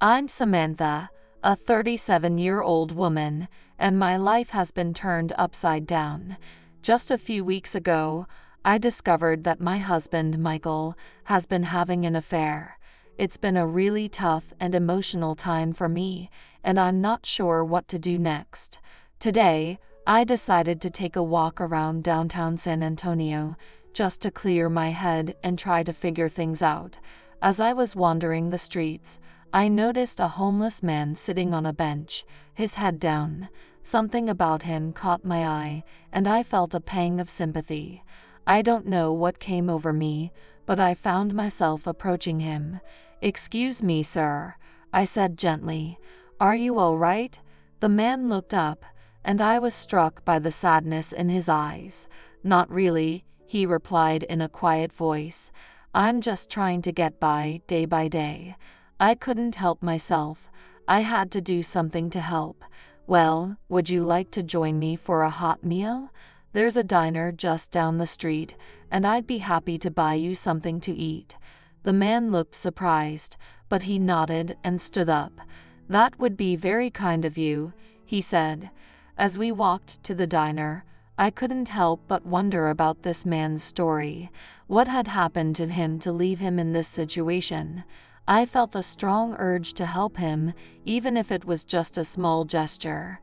I'm Samantha, a 37-year-old woman, and my life has been turned upside down. Just a few weeks ago, I discovered that my husband, Michael, has been having an affair. It's been a really tough and emotional time for me, and I'm not sure what to do next. Today, I decided to take a walk around downtown San Antonio, just to clear my head and try to figure things out. As I was wandering the streets, I noticed a homeless man sitting on a bench, his head down. Something about him caught my eye, and I felt a pang of sympathy. I don't know what came over me, but I found myself approaching him. "Excuse me, sir," I said gently. "Are you all right?" The man looked up, and I was struck by the sadness in his eyes. "Not really," he replied in a quiet voice. "I'm just trying to get by day. I couldn't help myself. I had to do something to help." "Well, would you like to join me for a hot meal? There's a diner just down the street, and I'd be happy to buy you something to eat." The man looked surprised, but he nodded and stood up. "That would be very kind of you," he said. As we walked to the diner, I couldn't help but wonder about this man's story. What had happened to him to leave him in this situation? I felt a strong urge to help him, even if it was just a small gesture.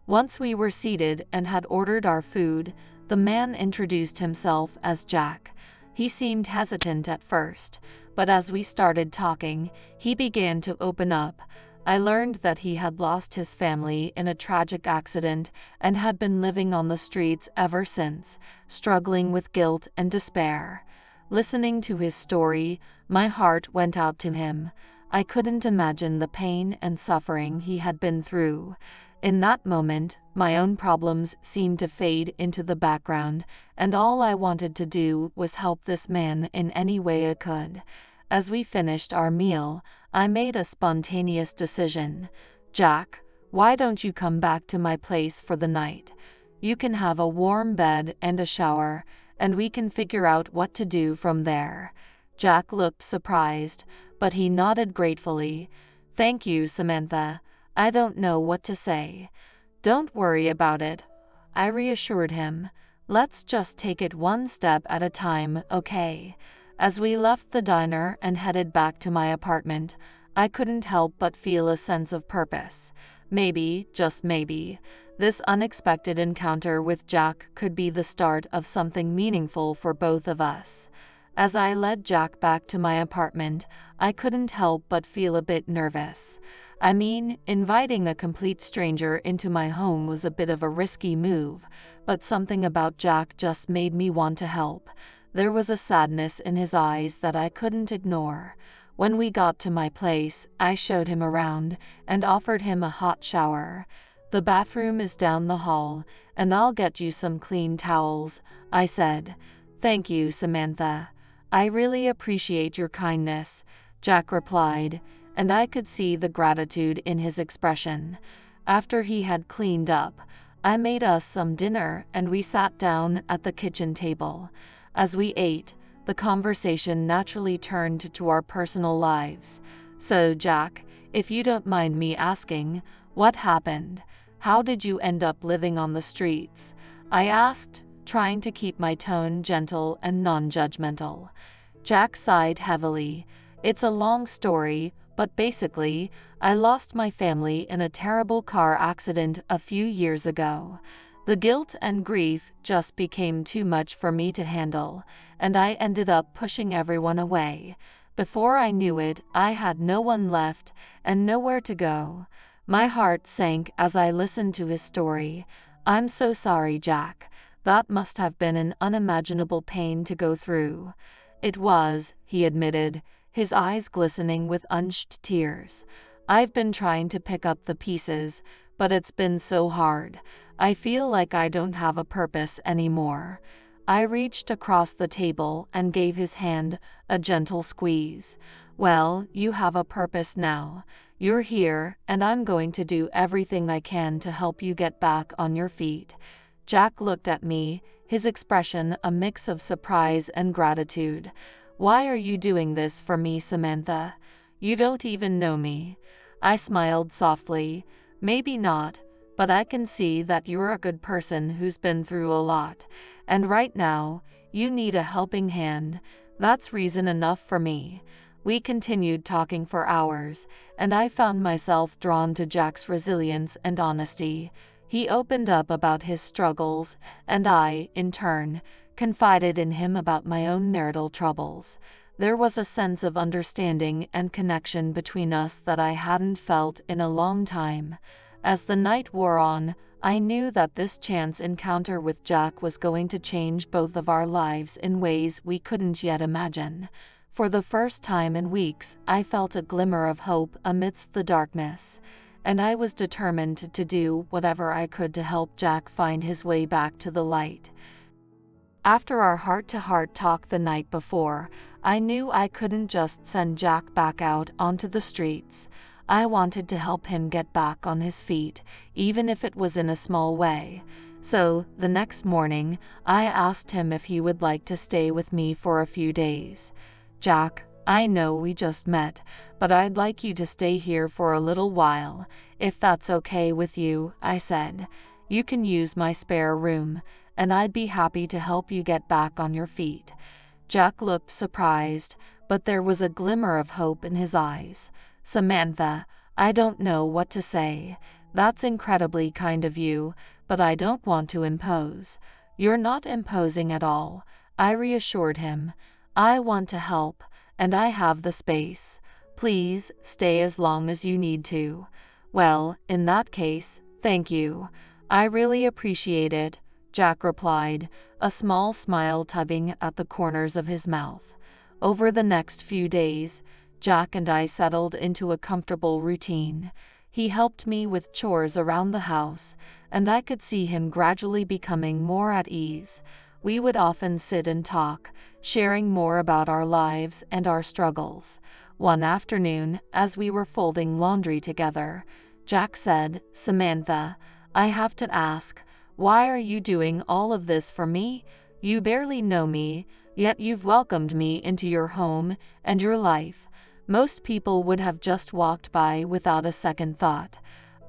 Once we were seated and had ordered our food, the man introduced himself as Jack. He seemed hesitant at first, but as we started talking, he began to open up. I learned that he had lost his family in a tragic accident and had been living on the streets ever since, struggling with guilt and despair. Listening to his story, my heart went out to him. I couldn't imagine the pain and suffering he had been through. In that moment, my own problems seemed to fade into the background, and all I wanted to do was help this man in any way I could. As we finished our meal, I made a spontaneous decision. "Jack, why don't you come back to my place for the night? You can have a warm bed and a shower, and we can figure out what to do from there." Jack looked surprised, but he nodded gratefully. "Thank you, Samantha. I don't know what to say." "Don't worry about it," I reassured him. "Let's just take it one step at a time, okay?" As we left the diner and headed back to my apartment, I couldn't help but feel a sense of purpose. Maybe, just maybe, this unexpected encounter with Jack could be the start of something meaningful for both of us. As I led Jack back to my apartment, I couldn't help but feel a bit nervous. I mean, inviting a complete stranger into my home was a bit of a risky move, but something about Jack just made me want to help. There was a sadness in his eyes that I couldn't ignore. When we got to my place, I showed him around and offered him a hot shower. "The bathroom is down the hall, and I'll get you some clean towels," I said. "Thank you, Samantha. I really appreciate your kindness," Jack replied, and I could see the gratitude in his expression. After he had cleaned up, I made us some dinner and we sat down at the kitchen table. As we ate, the conversation naturally turned to our personal lives. "So, Jack, if you don't mind me asking, what happened? How did you end up living on the streets?" I asked, trying to keep my tone gentle and non-judgmental. Jack sighed heavily. "It's a long story, but basically, I lost my family in a terrible car accident a few years ago. The guilt and grief just became too much for me to handle, and I ended up pushing everyone away. Before I knew it, I had no one left and nowhere to go." My heart sank as I listened to his story. "I'm so sorry, Jack. That must have been an unimaginable pain to go through." "It was," he admitted, his eyes glistening with unshed tears. "I've been trying to pick up the pieces, but it's been so hard. I feel like I don't have a purpose anymore." I reached across the table and gave his hand a gentle squeeze. "Well, you have a purpose now. You're here, and I'm going to do everything I can to help you get back on your feet." Jack looked at me, his expression a mix of surprise and gratitude. "Why are you doing this for me, Samantha? You don't even know me." I smiled softly. Maybe not, but I can see that you're a good person who's been through a lot, and right now, you need a helping hand. That's reason enough for me. We continued talking for hours, and I found myself drawn to Jack's resilience and honesty. He opened up about his struggles, and I, in turn, confided in him about my own marital troubles. There was a sense of understanding and connection between us that I hadn't felt in a long time. As the night wore on, I knew that this chance encounter with Jack was going to change both of our lives in ways we couldn't yet imagine. For the first time in weeks, I felt a glimmer of hope amidst the darkness, and I was determined to do whatever I could to help Jack find his way back to the light. After our heart-to-heart talk the night before, I knew I couldn't just send Jack back out onto the streets. I wanted to help him get back on his feet, even if it was in a small way. So, the next morning, I asked him if he would like to stay with me for a few days. "Jack, I know we just met, but I'd like you to stay here for a little while, if that's okay with you," I said. "You can use my spare room, and I'd be happy to help you get back on your feet." Jack looked surprised, but there was a glimmer of hope in his eyes. "Samantha, I don't know what to say. That's incredibly kind of you, but I don't want to impose." "You're not imposing at all," I reassured him. "I want to help, and I have the space. Please stay as long as you need to." "Well, in that case, thank you. I really appreciate it," Jack replied, a small smile tugging at the corners of his mouth. Over the next few days, Jack and I settled into a comfortable routine. He helped me with chores around the house, and I could see him gradually becoming more at ease. We would often sit and talk, sharing more about our lives and our struggles. One afternoon, as we were folding laundry together, Jack said, "Samantha, I have to ask, why are you doing all of this for me? You barely know me, yet you've welcomed me into your home and your life. Most people would have just walked by without a second thought."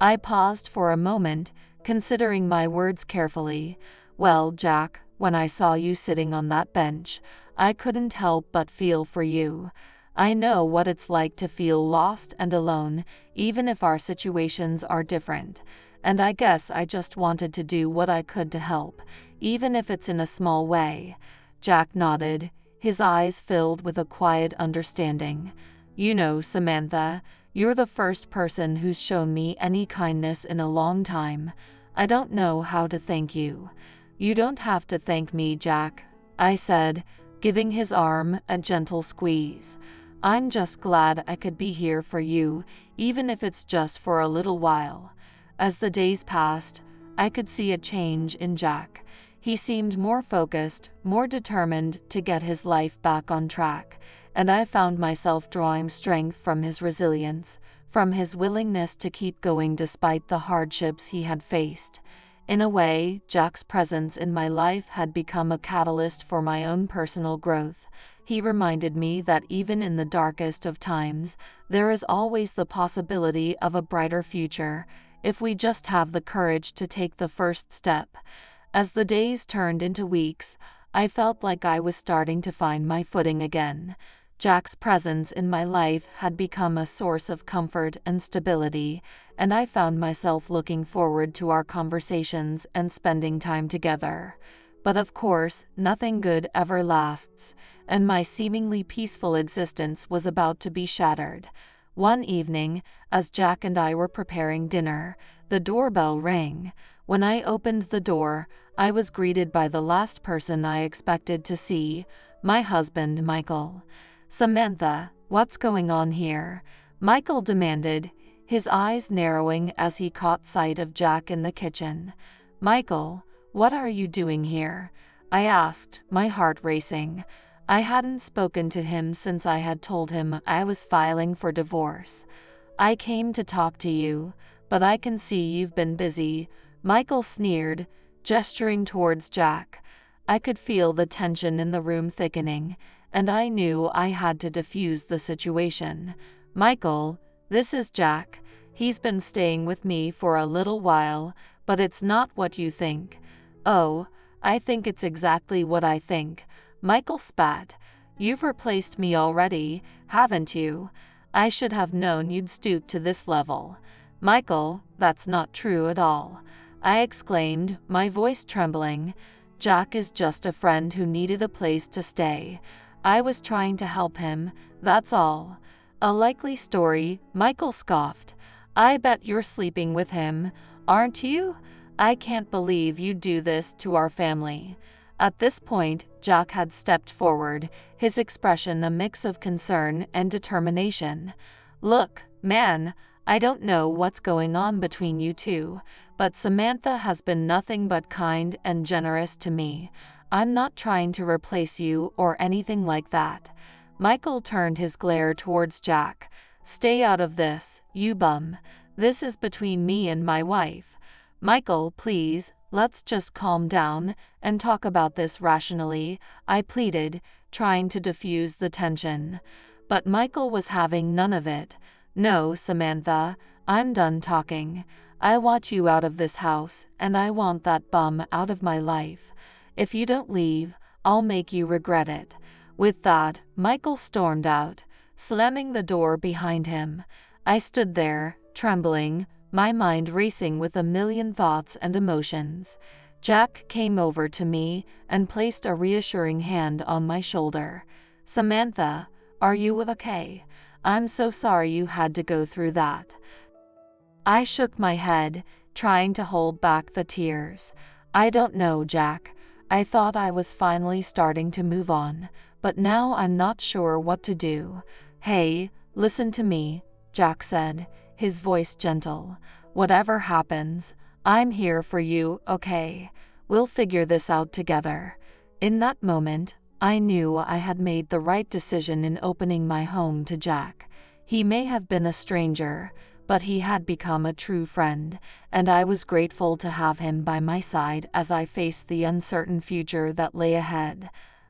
I paused for a moment, considering my words carefully. "Well, Jack, when I saw you sitting on that bench, I couldn't help but feel for you. I know what it's like to feel lost and alone, even if our situations are different. And I guess I just wanted to do what I could to help, even if it's in a small way." Jack nodded, his eyes filled with a quiet understanding. "You know, Samantha, you're the first person who's shown me any kindness in a long time. I don't know how to thank you." "You don't have to thank me, Jack," I said, giving his arm a gentle squeeze. "I'm just glad I could be here for you, even if it's just for a little while." As the days passed, I could see a change in Jack. He seemed more focused, more determined to get his life back on track, and I found myself drawing strength from his resilience, from his willingness to keep going despite the hardships he had faced. In a way, Jack's presence in my life had become a catalyst for my own personal growth. He reminded me that even in the darkest of times, there is always the possibility of a brighter future, if we just have the courage to take the first step. As the days turned into weeks, I felt like I was starting to find my footing again. Jack's presence in my life had become a source of comfort and stability, and I found myself looking forward to our conversations and spending time together. But of course, nothing good ever lasts, and my seemingly peaceful existence was about to be shattered. One evening, as Jack and I were preparing dinner, the doorbell rang. When I opened the door, I was greeted by the last person I expected to see, my husband, Michael. "Samantha, what's going on here?" Michael demanded, his eyes narrowing as he caught sight of Jack in the kitchen. "Michael, what are you doing here?" I asked, my heart racing. I hadn't spoken to him since I had told him I was filing for divorce. "I came to talk to you, but I can see you've been busy," Michael sneered, gesturing towards Jack. I could feel the tension in the room thickening, and I knew I had to defuse the situation. "Michael, This is Jack. He's been staying with me for a little while, but it's not what you think." "Oh, I think it's exactly what I think," Michael spat. "You've replaced me already, haven't you? I should have known you'd stoop to this level." "Michael, that's not true at all," I exclaimed, my voice trembling. "Jack is just a friend who needed a place to stay. I was trying to help him, that's all." "A likely story," Michael scoffed. "I bet you're sleeping with him, aren't you? I can't believe you'd do this to our family." At this point, Jack had stepped forward, his expression a mix of concern and determination. "Look, man, I don't know what's going on between you two, but Samantha has been nothing but kind and generous to me. I'm not trying to replace you or anything like that." Michael turned his glare towards Jack. "Stay out of this, you bum. This is between me and my wife." "Michael, please, let's just calm down and talk about this rationally," I pleaded, trying to diffuse the tension. But Michael was having none of it. "No, Samantha, I'm done talking. I want you out of this house, and I want that bum out of my life. If you don't leave, I'll make you regret it." With that, Michael stormed out, slamming the door behind him. I stood there, trembling, my mind racing with a million thoughts and emotions. Jack came over to me and placed a reassuring hand on my shoulder. "Samantha, are you okay? I'm so sorry you had to go through that." I shook my head, trying to hold back the tears. "I don't know, Jack. I thought I was finally starting to move on, but now I'm not sure what to do." "Hey, listen to me," Jack said, his voice gentle. "Whatever happens, I'm here for you, okay? We'll figure this out together." In that moment, I knew I had made the right decision in opening my home to Jack. He may have been a stranger, but he had become a true friend, and I was grateful to have him by my side as I faced the uncertain future that lay ahead.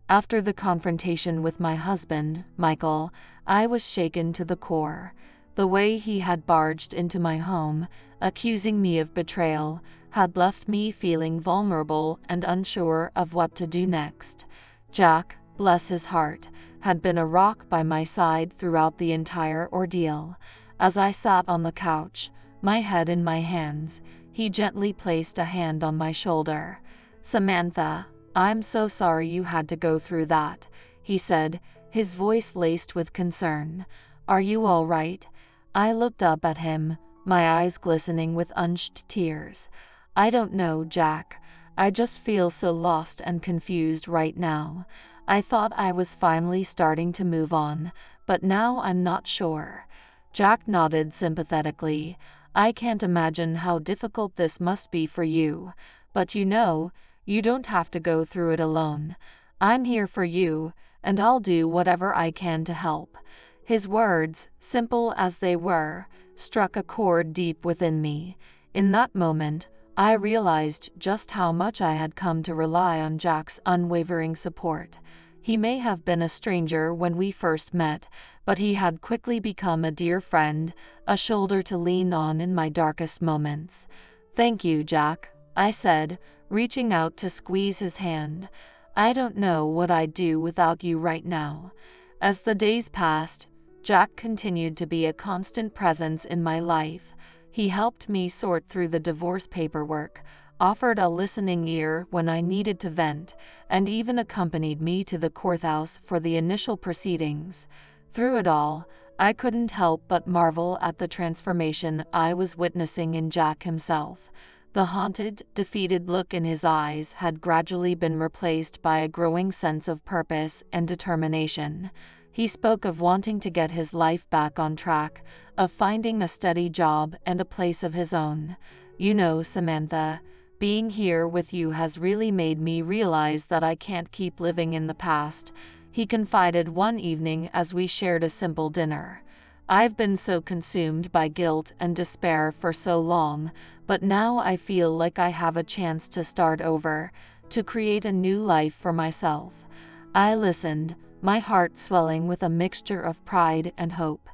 After the confrontation with my husband, Michael, I was shaken to the core. The way he had barged into my home, accusing me of betrayal, had left me feeling vulnerable and unsure of what to do next. Jack, bless his heart, had been a rock by my side throughout the entire ordeal. As I sat on the couch, my head in my hands, he gently placed a hand on my shoulder. "Samantha, I'm so sorry you had to go through that," he said, his voice laced with concern. "Are you all right?" I looked up at him, my eyes glistening with unshed tears. "I don't know, Jack. I just feel so lost and confused right now. I thought I was finally starting to move on, but now I'm not sure." Jack nodded sympathetically. "I can't imagine how difficult this must be for you, but you know, you don't have to go through it alone. I'm here for you, and I'll do whatever I can to help." His words, simple as they were, struck a chord deep within me. In that moment, I realized just how much I had come to rely on Jack's unwavering support. He may have been a stranger when we first met, but he had quickly become a dear friend, a shoulder to lean on in my darkest moments. "Thank you, Jack," I said, reaching out to squeeze his hand. "I don't know what I'd do without you right now." As the days passed, Jack continued to be a constant presence in my life. He helped me sort through the divorce paperwork, offered a listening ear when I needed to vent, and even accompanied me to the courthouse for the initial proceedings. Through it all, I couldn't help but marvel at the transformation I was witnessing in Jack himself. The haunted, defeated look in his eyes had gradually been replaced by a growing sense of purpose and determination. He spoke of wanting to get his life back on track, of finding a steady job and a place of his own. "You know, Samantha, being here with you has really made me realize that I can't keep living in the past," he confided one evening as we shared a simple dinner. "I've been so consumed by guilt and despair for so long, but now I feel like I have a chance to start over, to create a new life for myself." I listened, my heart swelling with a mixture of pride and hope.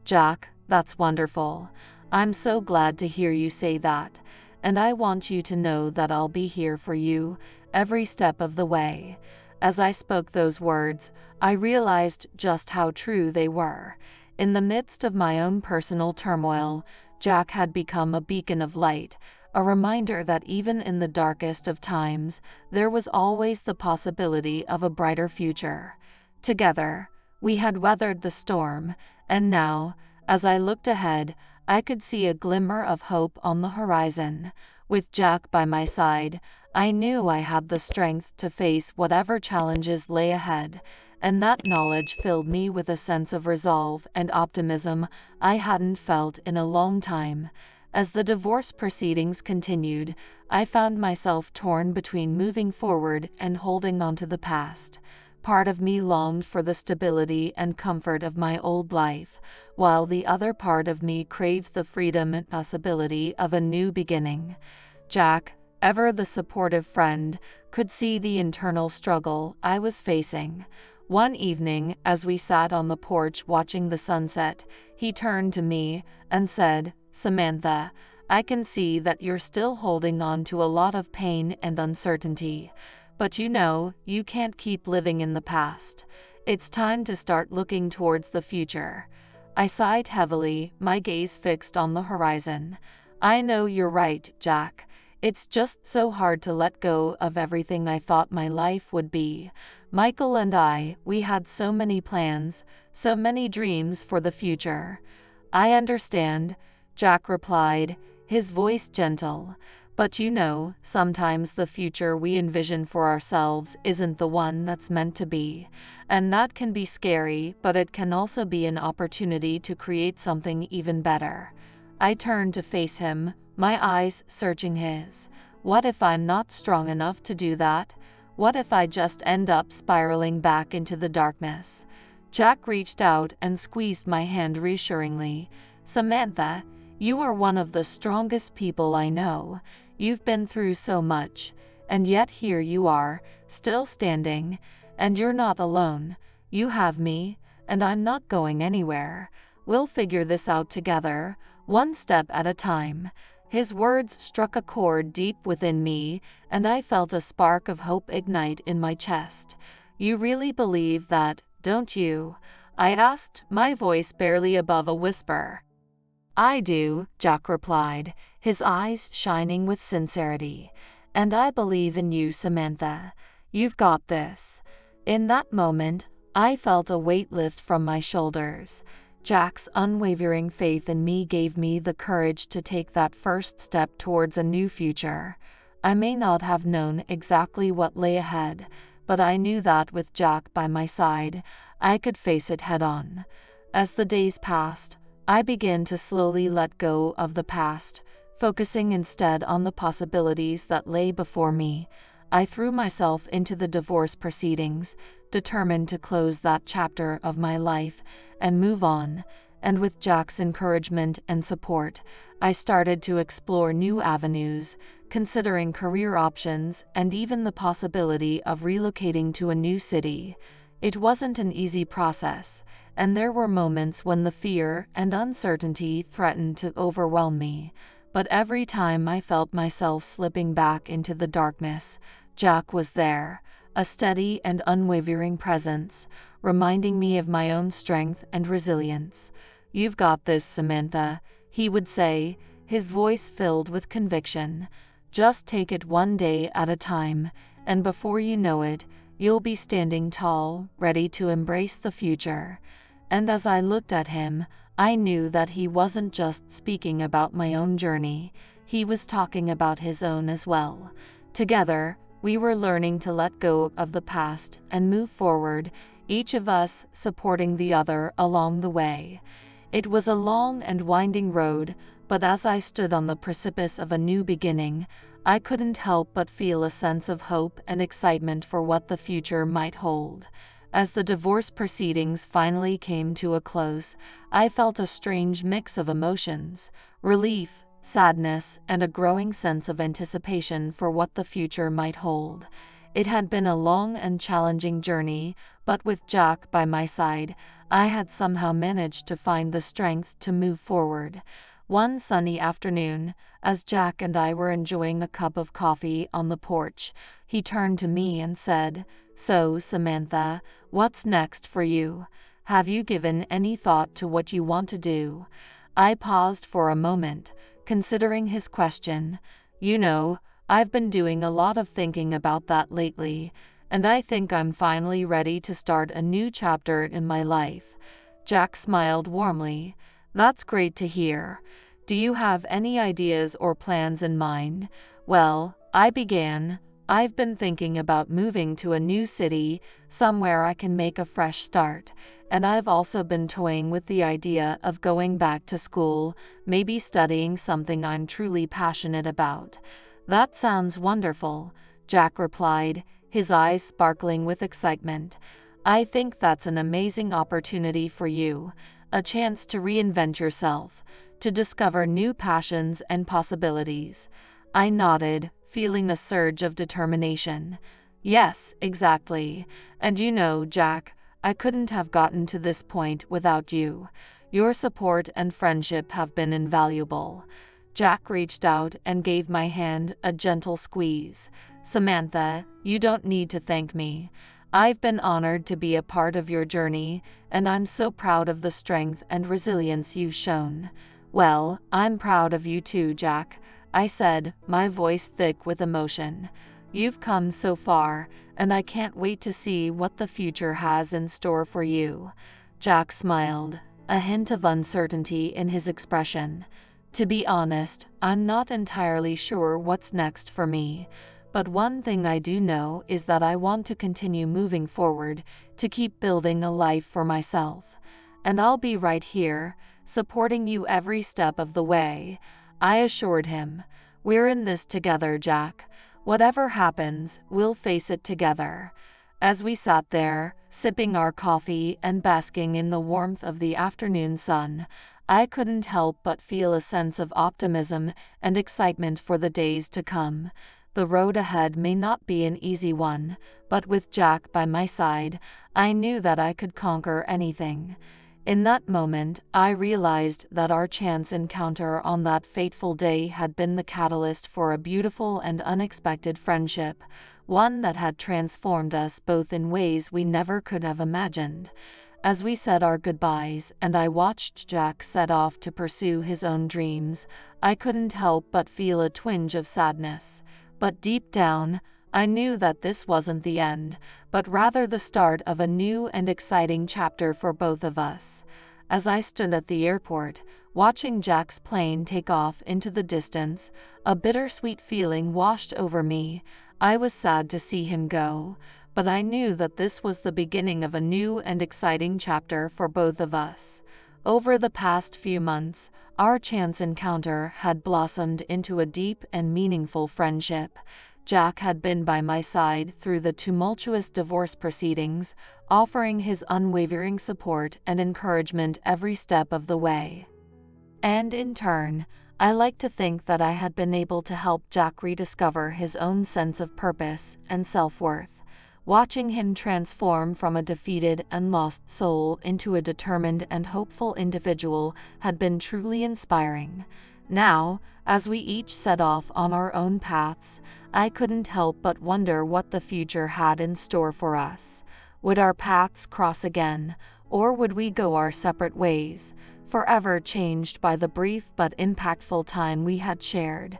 "Jack, That's wonderful. I'm so glad to hear you say that. And I want you to know that I'll be here for you every step of the way. As I spoke those words, I realized just how true they were. In the midst of my own personal turmoil, Jack had become a beacon of light, a reminder that even in the darkest of times, there was always the possibility of a brighter future. Together, we had weathered the storm, and now, as I looked ahead, I could see a glimmer of hope on the horizon. With Jack by my side, I knew I had the strength to face whatever challenges lay ahead, and that knowledge filled me with a sense of resolve and optimism I hadn't felt in a long time. As the divorce proceedings continued, I found myself torn between moving forward and holding on to the past. Part of me longed for the stability and comfort of my old life, while the other part of me craved the freedom and possibility of a new beginning. Jack, ever the supportive friend, could see the internal struggle I was facing. One evening, as we sat on the porch watching the sunset, he turned to me and said, "Samantha, I can see that you're still holding on to a lot of pain and uncertainty. But you can't keep living in the past. It's time to start looking towards the future." I sighed heavily, my gaze fixed on the horizon. "I know you're right, Jack. It's just so hard to let go of everything I thought my life would be. Michael and we had so many plans, so many dreams for the future." "I understand," Jack replied, his voice gentle. "But sometimes the future we envision for ourselves isn't the one that's meant to be. And that can be scary, but it can also be an opportunity to create something even better." I turned to face him, my eyes searching his. What if I'm not strong enough to do that? What if I just end up spiraling back into the darkness? Jack reached out and squeezed my hand reassuringly. "Samantha, you are one of the strongest people I know. You've been through so much, and yet here you are, still standing. And you're not alone. You have me, and I'm not going anywhere. We'll figure this out together, one step at a time." His words struck a chord deep within me, and I felt a spark of hope ignite in my chest. "You really believe that, don't you?" I asked, my voice barely above a whisper. "I do," Jack replied, his eyes shining with sincerity. "And I believe in you, Samantha. You've got this." In that moment, I felt a weight lift from my shoulders. Jack's unwavering faith in me gave me the courage to take that first step towards a new future. I may not have known exactly what lay ahead, but I knew that with Jack by my side, I could face it head-on. As the days passed, I began to slowly let go of the past, focusing instead on the possibilities that lay before me. I threw myself into the divorce proceedings, determined to close that chapter of my life and move on, and with Jack's encouragement and support, I started to explore new avenues, considering career options and even the possibility of relocating to a new city. It wasn't an easy process, and there were moments when the fear and uncertainty threatened to overwhelm me. But every time I felt myself slipping back into the darkness, Jack was there, a steady and unwavering presence, reminding me of my own strength and resilience. "You've got this, Samantha," he would say, his voice filled with conviction. "Just take it one day at a time, and before you know it, you'll be standing tall, ready to embrace the future." And as I looked at him, I knew that he wasn't just speaking about my own journey, he was talking about his own as well. Together, we were learning to let go of the past and move forward, each of us supporting the other along the way. It was a long and winding road, but as I stood on the precipice of a new beginning, I couldn't help but feel a sense of hope and excitement for what the future might hold. As the divorce proceedings finally came to a close, I felt a strange mix of emotions: relief, sadness, and a growing sense of anticipation for what the future might hold. It had been a long and challenging journey, but with Jack by my side, I had somehow managed to find the strength to move forward. One sunny afternoon, as Jack and I were enjoying a cup of coffee on the porch, he turned to me and said, "So, Samantha, what's next for you? Have you given any thought to what you want to do?" I paused for a moment, considering his question. "You know, I've been doing a lot of thinking about that lately, and I think I'm finally ready to start a new chapter in my life." Jack smiled warmly. "That's great to hear. Do you have any ideas or plans in mind?" "Well," I began, "I've been thinking about moving to a new city, somewhere I can make a fresh start, and I've also been toying with the idea of going back to school, maybe studying something I'm truly passionate about." "That sounds wonderful," Jack replied, his eyes sparkling with excitement. "I think that's an amazing opportunity for you, a chance to reinvent yourself, to discover new passions and possibilities." I nodded, feeling a surge of determination. "Yes, exactly. And you know, Jack, I couldn't have gotten to this point without you. Your support and friendship have been invaluable." Jack reached out and gave my hand a gentle squeeze. "Samantha, you don't need to thank me. I've been honored to be a part of your journey, and I'm so proud of the strength and resilience you've shown." "Well, I'm proud of you too, Jack," I said, my voice thick with emotion. "You've come so far, and I can't wait to see what the future has in store for you." Jack smiled, a hint of uncertainty in his expression. "To be honest, I'm not entirely sure what's next for me. But one thing I do know is that I want to continue moving forward, to keep building a life for myself. And I'll be right here, supporting you every step of the way," I assured him. "We're in this together, Jack. Whatever happens, we'll face it together." As we sat there, sipping our coffee and basking in the warmth of the afternoon sun, I couldn't help but feel a sense of optimism and excitement for the days to come. The road ahead may not be an easy one, but with Jack by my side, I knew that I could conquer anything. In that moment, I realized that our chance encounter on that fateful day had been the catalyst for a beautiful and unexpected friendship, one that had transformed us both in ways we never could have imagined. As we said our goodbyes and I watched Jack set off to pursue his own dreams, I couldn't help but feel a twinge of sadness. But deep down, I knew that this wasn't the end, but rather the start of a new and exciting chapter for both of us. As I stood at the airport, watching Jack's plane take off into the distance, a bittersweet feeling washed over me. I was sad to see him go, but I knew that this was the beginning of a new and exciting chapter for both of us. Over the past few months, our chance encounter had blossomed into a deep and meaningful friendship. Jack had been by my side through the tumultuous divorce proceedings, offering his unwavering support and encouragement every step of the way. And in turn, I like to think that I had been able to help Jack rediscover his own sense of purpose and self-worth. Watching him transform from a defeated and lost soul into a determined and hopeful individual had been truly inspiring. Now, as we each set off on our own paths, I couldn't help but wonder what the future had in store for us. Would our paths cross again, or would we go our separate ways, forever changed by the brief but impactful time we had shared?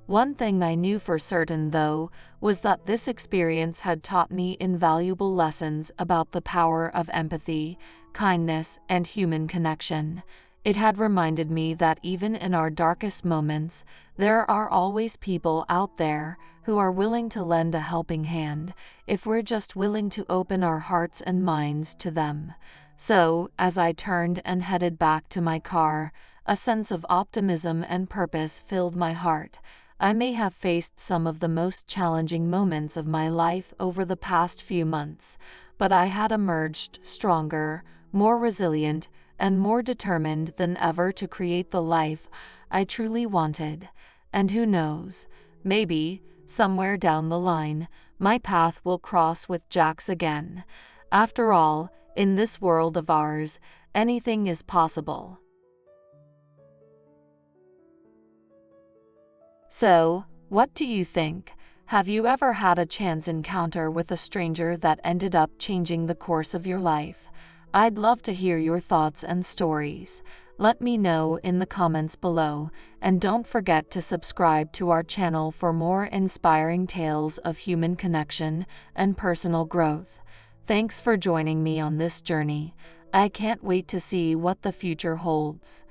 One thing I knew for certain, though, was that this experience had taught me invaluable lessons about the power of empathy, kindness, and human connection. It had reminded me that even in our darkest moments, there are always people out there who are willing to lend a helping hand, if we're just willing to open our hearts and minds to them. So, as I turned and headed back to my car, a sense of optimism and purpose filled my heart. I may have faced some of the most challenging moments of my life over the past few months, but I had emerged stronger, more resilient, and more determined than ever to create the life I truly wanted. And who knows, maybe, somewhere down the line, my path will cross with Jack's again. After all, In this world of ours, anything is possible. So, what do you think? Have you ever had a chance encounter with a stranger that ended up changing the course of your life? I'd love to hear your thoughts and stories. Let me know in the comments below, and don't forget to subscribe to our channel for more inspiring tales of human connection and personal growth. Thanks for joining me on this journey. I can't wait to see what the future holds.